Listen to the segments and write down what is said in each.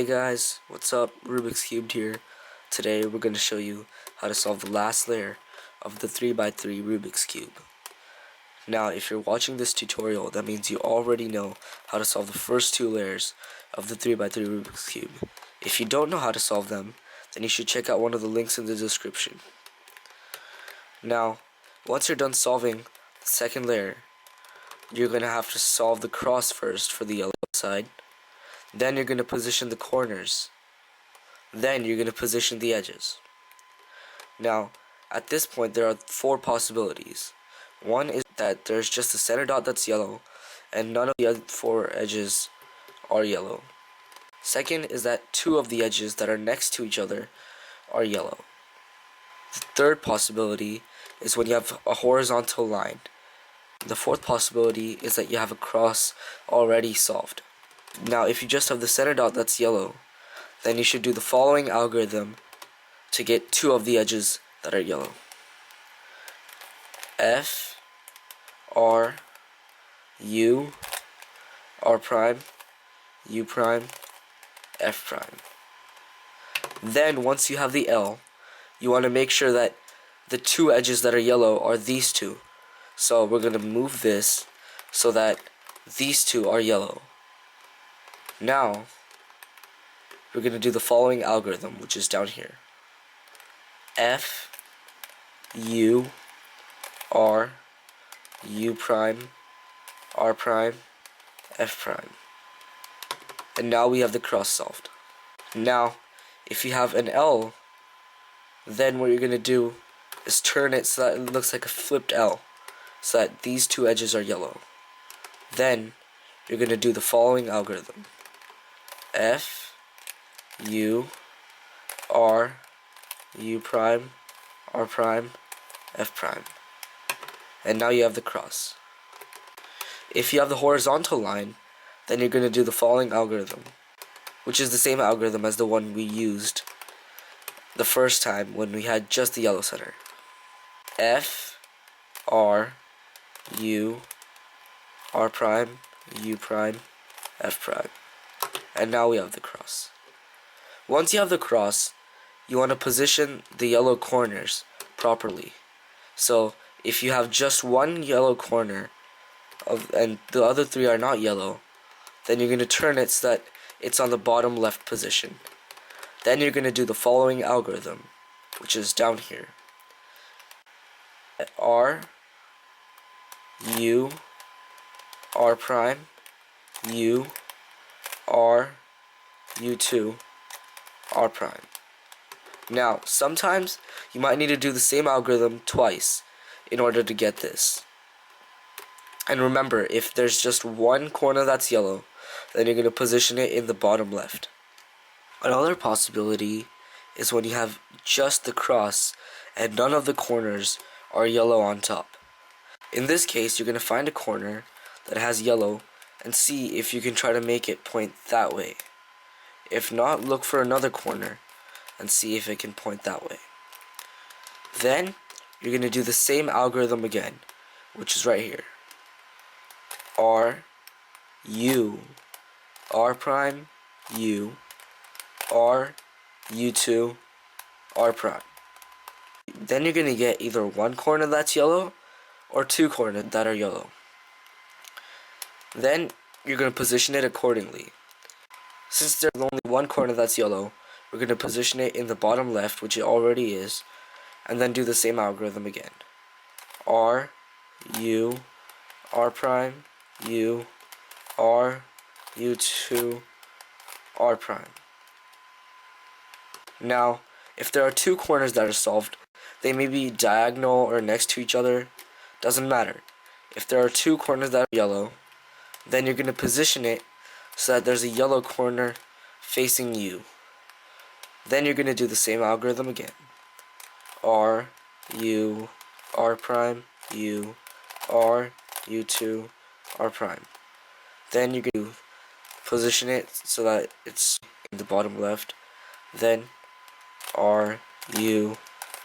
Hey guys, what's up? Rubik's Cubed here. Today we're going to show you how to solve the last layer of the 3x3 Rubik's Cube. Now, if you're watching this tutorial, that means you already know how to solve the first two layers of the 3x3 Rubik's Cube. If you don't know how to solve them, then you should check out one of the links in the description. Now, once you're done solving the second layer, you're going to have to solve the cross first for the yellow side. Then you're going to position the corners. Then you're going to position the edges. Now, at this point there are four possibilities. One is that there's just a center dot that's yellow and none of the other four edges are yellow. Second is that two of the edges that are next to each other are yellow. The third possibility is when you have a horizontal line. The fourth possibility is that you have a cross already solved. Now, if you just have the center dot that's yellow, then you should do the following algorithm to get two of the edges that are yellow. F, R, U, R prime, U prime, F prime. Then, once you have the L, you want to make sure that the two edges that are yellow are these two. So we're going to move this so that these two are yellow. Now, we're going to do the following algorithm, which is down here. F, U, R, U prime, R prime, F prime. And now we have the cross solved. Now, if you have an L, then what you're going to do is turn it so that it looks like a flipped L, so that these two edges are yellow. Then, you're going to do the following algorithm. F, U, R, U prime, R prime, F prime. And now you have the cross. If you have the horizontal line, then you're going to do the following algorithm, which is the same algorithm as the one we used the first time when we had just the yellow center. F, R, U, R prime, U prime, F prime. And now we have the cross. Once you have the cross, you want to position the yellow corners properly. So if you have just one yellow corner and the other three are not yellow, then you're going to turn it so that it's on the bottom left position. Then you're going to do the following algorithm, which is down here. R, U, R prime, U, R, U2, R prime. Now, sometimes you might need to do the same algorithm twice in order to get this. And remember, if there's just one corner that's yellow, then you're going to position it in the bottom left. Another possibility is when you have just the cross and none of the corners are yellow on top. In this case, you're going to find a corner that has yellow and see if you can try to make it point that way. If not, look for another corner and see if it can point that way. Then, you're going to do the same algorithm again, which is right here. R, U, R prime, U, R, U2, R prime. Then you're going to get either one corner that's yellow or two corners that are yellow. Then you're going to position it accordingly. Since there's only one corner that's yellow, we're going to position it in the bottom left, which it already is, and then do the same algorithm again. R, U, R prime, U, R, U2, R prime. Now, if there are two corners that are solved, they may be diagonal or next to each other. Doesn't matter. If there are two corners that are yellow, then you're going to position it so that there's a yellow corner facing you. Then you're going to do the same algorithm again. R, U, R prime, U, R, U2, R prime. Then you're going to position it so that it's in the bottom left. Then R, U,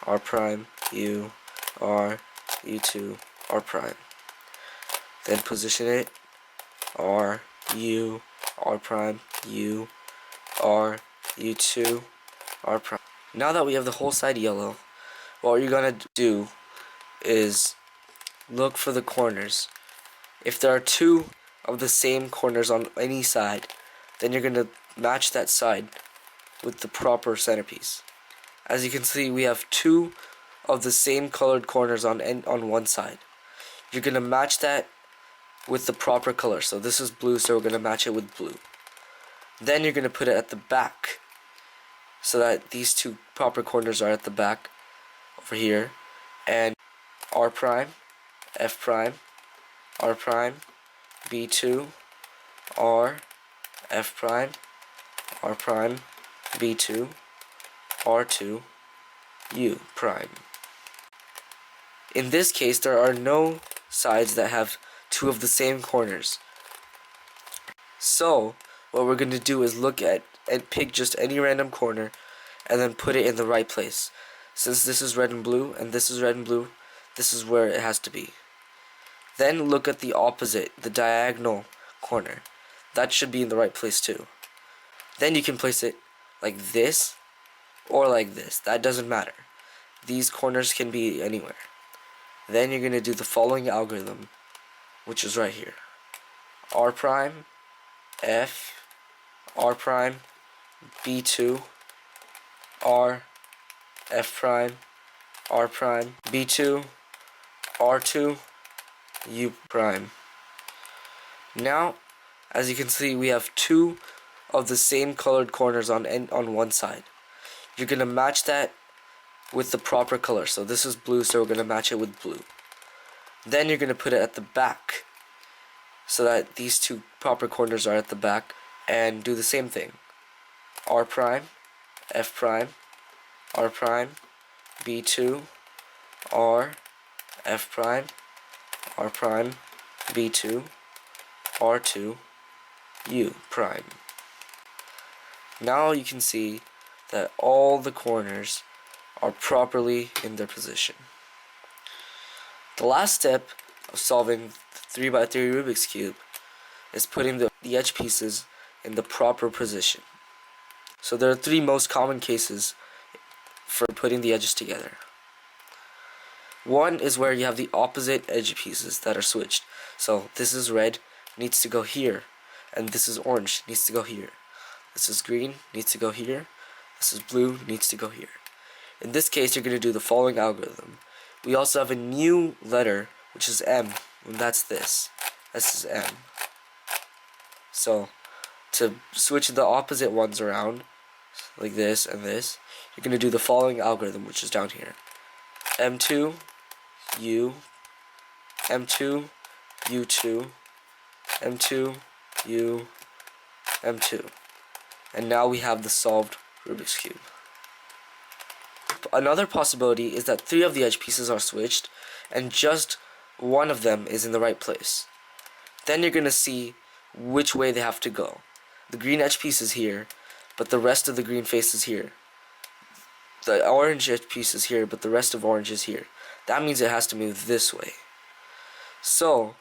R prime, U, R, U2, R prime. Then position it R, U, R prime, U, R, U2, R prime. Now that we have the whole side yellow, what you're gonna do is look for the corners. If there are two of the same corners on any side, then you're gonna match that side with the proper centerpiece. As you can see, we have two of the same colored corners on one side. You're gonna match that with the proper color. So this is blue, so we're gonna match it with blue. Then you're gonna put it at the back, so that these two proper corners are at the back over here, and R prime, F prime, R prime, B2, R, F prime, R prime, B2, R2, U prime. In this case, there are no sides that have two of the same corners. So, what we're going to do is look at and pick just any random corner and then put it in the right place. Since this is red and blue and this is red and blue, this is where it has to be. Then look at the opposite, the diagonal corner. That should be in the right place too. Then you can place it like this or like this. That doesn't matter. These corners can be anywhere. Then you're going to do the following algorithm, which is right here. R prime, F, R prime, B2, R, F prime, R prime, B2, R2, U prime. Now, as you can see, we have two of the same colored corners on one side. You're going to match that with the proper color. So this is blue, so we're going to match it with blue. Then you're going to put it at the back, so that these two proper corners are at the back, and do the same thing. R prime, F prime, R prime, B2, R, F prime, R prime, B2, R2, U prime. Now you can see that all the corners are properly in their position. The last step of solving the 3x3 Rubik's Cube is putting the edge pieces in the proper position. So there are three most common cases for putting the edges together. One is where you have the opposite edge pieces that are switched. So this is red, needs to go here, and this is orange, needs to go here. This is green, needs to go here. This is blue, needs to go here. In this case, you're going to do the following algorithm. We also have a new letter, which is M, and that's this. This is M. So, to switch the opposite ones around, like this and this, you're going to do the following algorithm, which is down here. M2, U, M2, U2, M2, U, M2. And now we have the solved Rubik's Cube. Another possibility is that three of the edge pieces are switched and just one of them is in the right place. Then you're going to see which way they have to go. The green edge piece is here, but the rest of the green face is here. The orange edge piece is here, but the rest of orange is here. That means it has to move this way. So,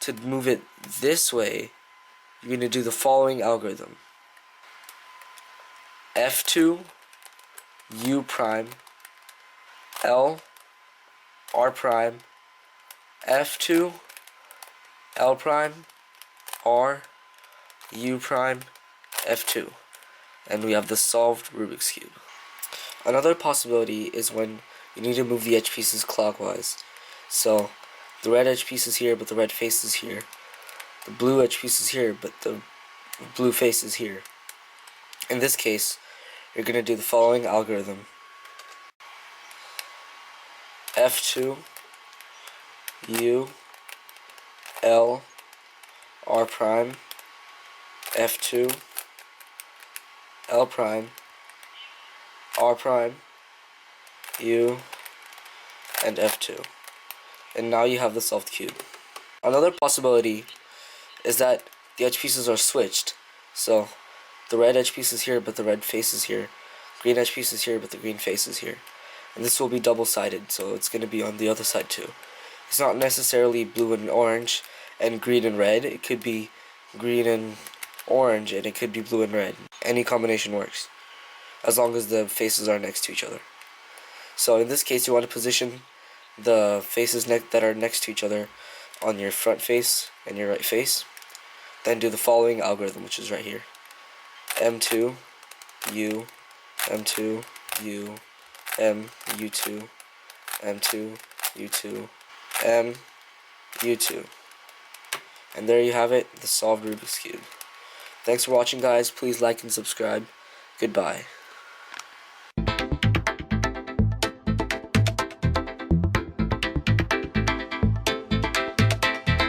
to move it this way, you're going to do the following algorithm. F2, U prime, L, R prime, F2, L prime, R, U prime, F2. And we have the solved Rubik's Cube. Another possibility is when you need to move the edge pieces clockwise. So, the red edge piece is here, but the red face is here. The blue edge piece is here, but the blue face is here. In this case, you're going to do the following algorithm. F2, U, L, R prime, F2, L prime, R prime, U, and F2. And now you have the solved cube. Another possibility is that the edge pieces are switched. So, the red edge piece is here, but the red face is here. Green edge piece is here, but the green face is here. And this will be double-sided, so it's going to be on the other side too. It's not necessarily blue and orange and green and red. It could be green and orange, and it could be blue and red. Any combination works, as long as the faces are next to each other. So in this case, you want to position the faces that are next to each other on your front face and your right face. Then do the following algorithm, which is right here. M2, U, M2, U, M, U2, M2, U2, M, U2. And there you have it, the solved Rubik's Cube. Thanks for watching, guys. Please like and subscribe. Goodbye.